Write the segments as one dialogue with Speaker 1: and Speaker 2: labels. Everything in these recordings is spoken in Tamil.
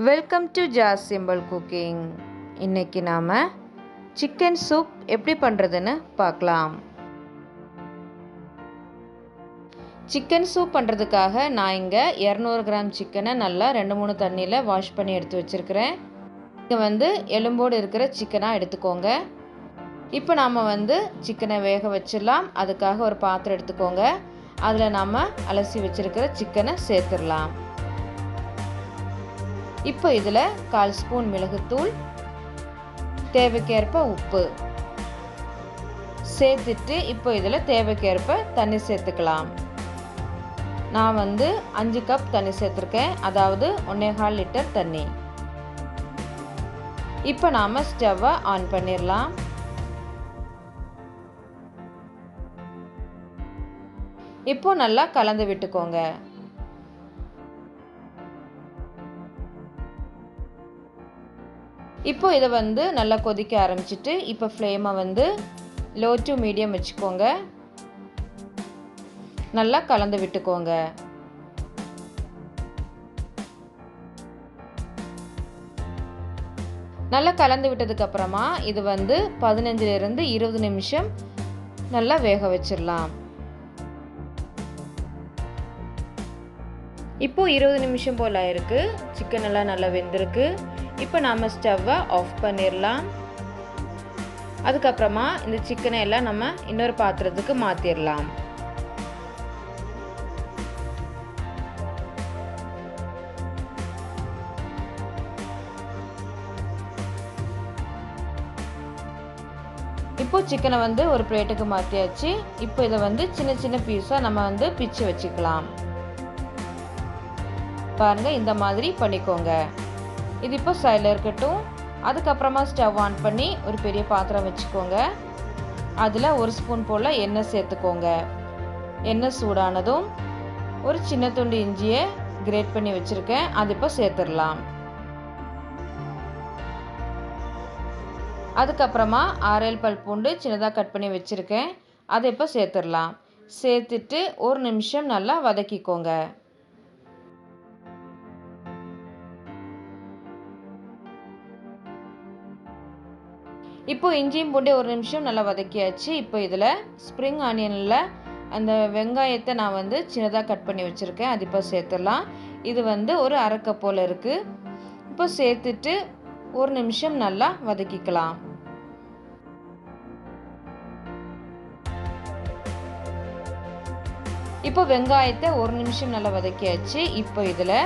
Speaker 1: Welcome to Jas simple cooking. இன்றைக்கி நாம் சிக்கன் சூப் எப்படி பண்ணுறதுன்னு பார்க்கலாம். சிக்கன் சூப் பண்ணுறதுக்காக நான் இங்கே 200 கிராம் சிக்கனை நல்லா 2-3 தண்ணியில் வாஷ் பண்ணி எடுத்து வச்சுருக்கிறேன். இங்கே எலும்போடு இருக்கிற சிக்கனாக எடுத்துக்கோங்க. இப்போ நாம் சிக்கனை வேக வச்சிடலாம். அதுக்காக ஒரு பாத்திரம் எடுத்துக்கோங்க. அதில் நாம் அலசி வச்சுருக்கிற சிக்கனை சேர்த்துடலாம். இப்போ இதில் 1/4 ஸ்பூன் மிளகுத்தூள், தேவைக்கேற்ப உப்பு சேர்த்துட்டு இப்போ இதில் தேவைக்கேற்ப தண்ணி சேர்த்துக்கலாம். நான் 5 கப் தண்ணி சேர்த்துருக்கேன், அதாவது 1.25 லிட்டர் தண்ணி. இப்போ நாம் ஸ்டவ்வை ஆன் பண்ணிடலாம். இப்போ நல்லா கலந்து விட்டுக்கோங்க. இப்போ இதை நல்லா கொதிக்க ஆரம்பிச்சிட்டு இப்போ ஃப்ளேமை லோ டு மீடியம் வச்சுக்கோங்க. நல்லா கலந்து விட்டுக்கோங்க. நல்லா கலந்து விட்டதுக்கப்புறமா இது 15லிருந்து 20 நிமிஷம் நல்லா வேக வச்சிடலாம். இப்போ 20 நிமிஷம் போல் ஆயிருக்கு. சிக்கன் எல்லாம் நல்லா வெந்திருக்கு. இப்போ நாம் ஸ்டவ்வை ஆஃப் பண்ணிடலாம். அதுக்கப்புறமா இந்த சிக்கனை எல்லாம் நம்ம இன்னொரு பாத்திரத்துக்கு மாற்றிடலாம். இப்போ சிக்கனை ஒரு பிளேட்டுக்கு மாற்றியாச்சு. இப்போ இதை சின்ன சின்ன பீஸாக நம்ம பிச்சு வச்சுக்கலாம். பாருங்கள், இந்த மாதிரி பண்ணிக்கோங்க. இது இப்போ சைடில் இருக்கட்டும். அதுக்கப்புறமா ஸ்டவ் ஆன் பண்ணி ஒரு பெரிய பாத்திரம் வச்சுக்கோங்க. அதில் 1 ஸ்பூன் போல் எண்ணெய் சேர்த்துக்கோங்க. எண்ணெய் சூடானதும் ஒரு சின்ன துண்டு இஞ்சியை கிரேட் பண்ணி வச்சுருக்கேன், அது இப்போ சேர்த்துடலாம். அதுக்கப்புறமா 6 பல் பூண்டு சின்னதாக கட் பண்ணி வச்சுருக்கேன், அதை இப்போ சேர்த்துடலாம். சேர்த்துட்டு 1 நிமிஷம் நல்லா வதக்கிக்கோங்க. இப்போ இஞ்சியும் பூண்டு 1 நிமிஷம் நல்லா வதக்கியாச்சு. இப்போ இதில் ஸ்ப்ரிங் ஆனியனில் அந்த வெங்காயத்தை நான் சின்னதாக கட் பண்ணி வச்சுருக்கேன், அது இப்போ சேர்த்துடலாம். இது ஒரு 1/2 கப் போல் இருக்குது. இப்போ சேர்த்துட்டு 1 நிமிஷம் நல்லா வதக்கிக்கலாம். இப்போ வெங்காயத்தை 1 நிமிஷம் நல்லா வதக்கியாச்சு. இப்போ இதில்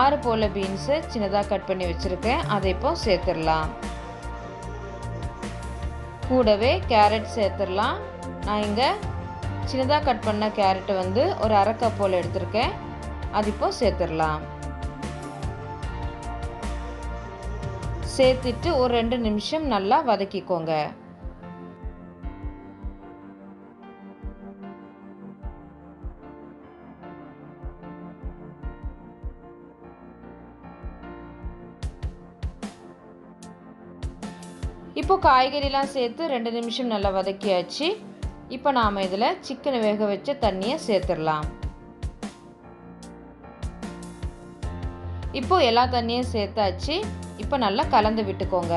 Speaker 1: 6 போல் பீன்ஸை சின்னதாக கட் பண்ணி வச்சுருக்கேன், அதை இப்போ சேர்த்துடலாம். கூடவே கேரட் சேர்த்துடலாம். நான் இங்கே சின்னதாக கட் பண்ண கேரட்டை ஒரு 1/2 கப் போல் எடுத்திருக்கேன், அது இப்போ சேர்த்துடலாம். சேர்த்துட்டு ஒரு 2 நிமிஷம் நல்லா வதக்கிக்கோங்க. இப்போ காய்கறிலாம் சேர்த்து 2 நிமிஷம் நல்லா வதக்கியாச்சு. இப்போ நாம் இதில் சிக்கனை வேக வச்ச தண்ணியை சேர்த்துடலாம். இப்போ எல்லா தண்ணியும் சேர்த்தாச்சு. இப்போ நல்லா கலந்து விட்டுக்கோங்க.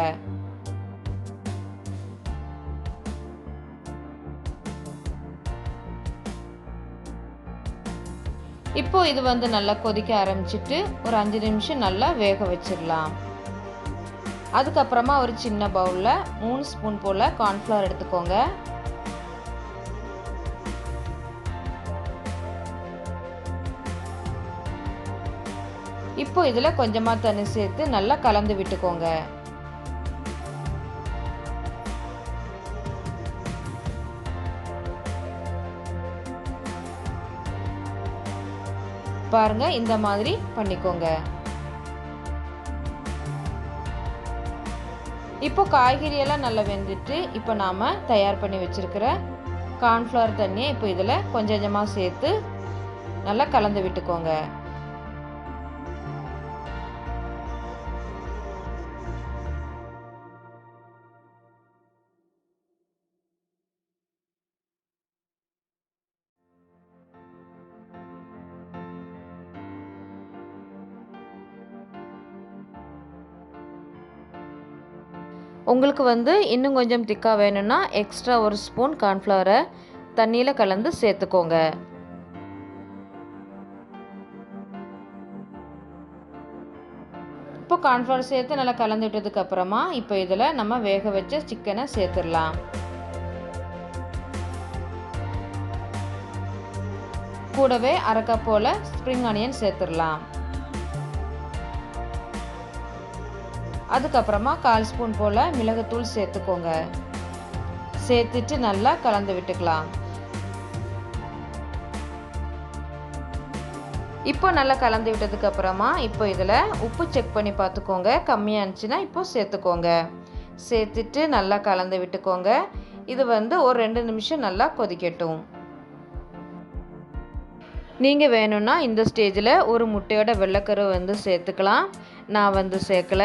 Speaker 1: இப்போ இது நல்லா கொதிக்க ஆரம்பிச்சிட்டு ஒரு 5 நிமிஷம் நல்லா வேக வச்சிடலாம். அதுக்கப்புறமா ஒரு சின்ன பவுலில் 3 ஸ்பூன் போல் கார்ன்ஃப்ளவர் எடுத்துக்கோங்க. இப்போ இதில் கொஞ்சமாக தண்ணி சேர்த்து நல்லா கலந்து விட்டுக்கோங்க. பாருங்க, இந்த மாதிரி பண்ணிக்கோங்க. இப்போ காய்கறியெல்லாம் நல்லா வெந்துட்டு இப்போ நாம் தயார் பண்ணி வச்சுருக்கிற கார்ன்ஃப்ளவர் தண்ணியை இப்போ இதில் கொஞ்சம் கொஞ்சமாக சேர்த்து நல்லா கலந்து விட்டுக்கோங்க. உங்களுக்கு வந்து இன்னும் கொஞ்சம் திக்காக வேணும்னா எக்ஸ்ட்ரா ஒரு ஸ்பூன் கார்ன்ஃப்ளவரை தண்ணியில் கலந்து சேர்த்துக்கோங்க. இப்போ கார்ன்ஃப்ளவர் சேர்த்து நல்லா கலந்து விட்டதுக்கு அப்புறமா இப்போ இதில் நம்ம வேக வச்ச சிக்கனை சேர்த்துடலாம். கூடவே அரை கப் போல் ஸ்ப்ரிங் ஆனியன் சேர்த்துடலாம். அதுக்கப்புறமா 1/4 ஸ்பூன் போல் மிளகுத்தூள் சேர்த்துக்கோங்க. சேர்த்துட்டு நல்லா கலந்து விட்டுக்கலாம். இப்போ நல்லா கலந்து விட்டதுக்கு அப்புறமா இப்போ இதில் உப்பு செக் பண்ணி பார்த்துக்கோங்க. கம்மியாக இருந்துச்சுன்னா இப்போ சேர்த்துக்கோங்க. சேர்த்துட்டு நல்லா கலந்து விட்டுக்கோங்க. இது வந்து ஒரு 2 நிமிஷம் நல்லா கொதிக்கட்டும். நீங்கள் வேணும்னா இந்த ஸ்டேஜில் ஒரு முட்டையோட வெள்ளைக்கரு வந்து சேர்த்துக்கலாம். நான் வந்து சேர்க்கல.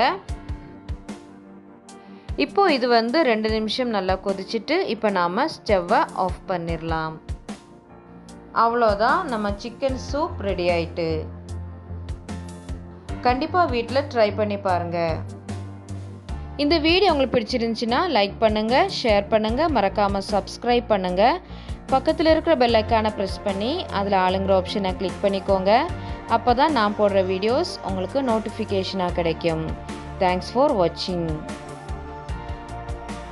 Speaker 1: இப்போ இது வந்து 2 நிமிஷம் நல்லா கொதிச்சுட்டு இப்போ நாம் ஸ்டவ்வை ஆஃப் பண்ணிடலாம். அவ்வளோதான், நம்ம சிக்கன் சூப் ரெடி ஆயிட்டு. கண்டிப்பாக வீட்டில் ட்ரை பண்ணி பாருங்கள். இந்த வீடியோ உங்களுக்கு பிடிச்சிருந்துச்சுன்னா லைக் பண்ணுங்கள், ஷேர் பண்ணுங்கள், மறக்காமல் சப்ஸ்கிரைப் பண்ணுங்கள். பக்கத்தில் இருக்கிற பெல் ஐக்கானை ப்ரெஸ் பண்ணி அதில் ஆளுங்கிற ஆப்ஷனை கிளிக் பண்ணிக்கோங்க. அப்போ தான் நான் போடுற வீடியோஸ் உங்களுக்கு நோட்டிஃபிகேஷனாக கிடைக்கும். தேங்க்ஸ் ஃபார் வாட்சிங்.